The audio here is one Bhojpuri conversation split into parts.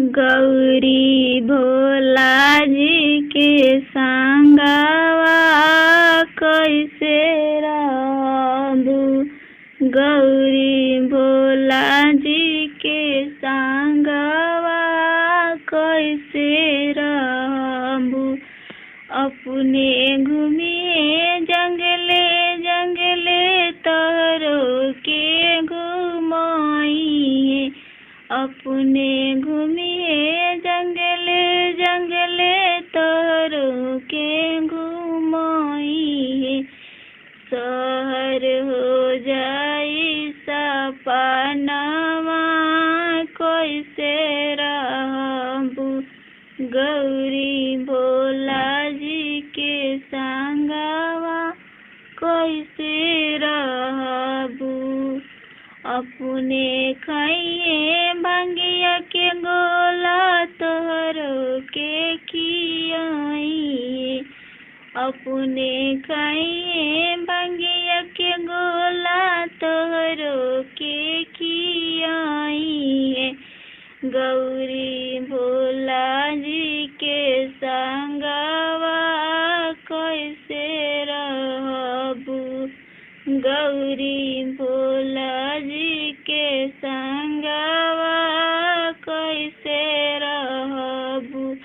गौरी भोला जी के संगवा कैसे रहबू। गौरी भोला जी के संगवा कैसे रहबू। अपने घूमिए जंगले जंगले तोहरो के घुमाइए। अपने घूमिए जंगले जंगले तोहरो के घुमाइए। शहर हो जाई सपनवा कैसे रहबू। गौरी भोला जी के संगवा कैसे रहबू। अपने खाइए भंगिया के गोला तोहरो के खियाइए। अपने खाइए भंगिया के गोला तोहरो के खियाइए। गौरी भोला जी के संगवा कैसे रहबू। गौरी भोला जी के संगवा कैसे रहबू।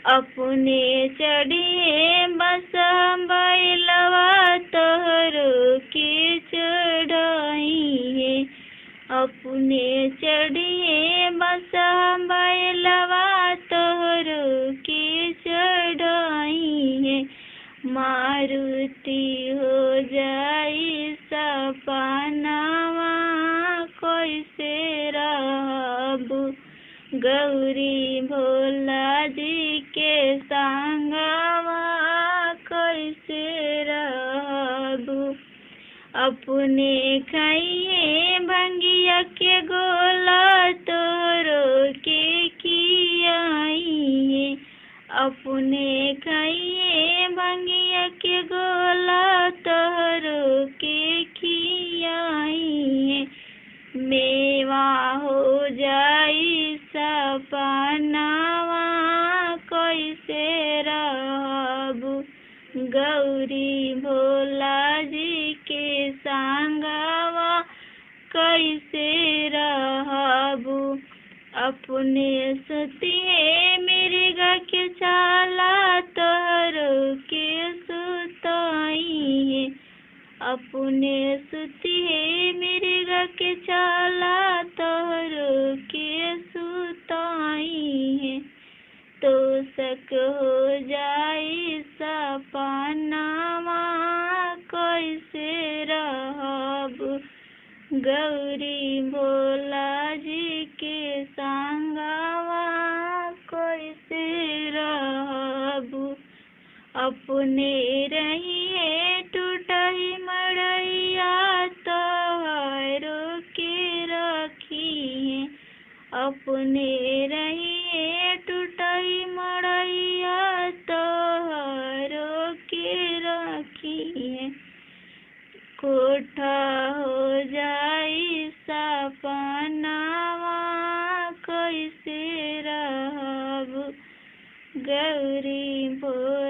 अपने चढ़िए बस बैलवा तोहरो के चढ़ाइए। अपने चढ़िए बस बैलवा तोहरो के चढ़ाइए। मारुति हो जाई सपनवा कैसे रहबू। गौरी भोला जी के संगवा कैसे रहबू। अपने खाइए भंगिया के गोला तोहरो के खियाइए। अपने खाइए भंगिया के गोला तोहरो के खियाइए। मेवा हो जाई सपनवा कैसे रहबू। गौरी भोला जी के संगवा कैसे रहबू। अपने सुतिए मृगा के छाला तोहरो के सुताइए। अपने सुतिए मृगा के छाला तोहरो के सुताइए। तो सक हो जाई सपनवा कैसे रहबू। गौरी भोला जी के संगवा कैसे रहबू। अपने रहिए टूटही मड़ैया तोहरो के रखिए। अपने रहिए टूटही मड़ैया तोहरो के रखिए। कोठा हो जाई सपनवा कैसे रहबू। गौरी भोला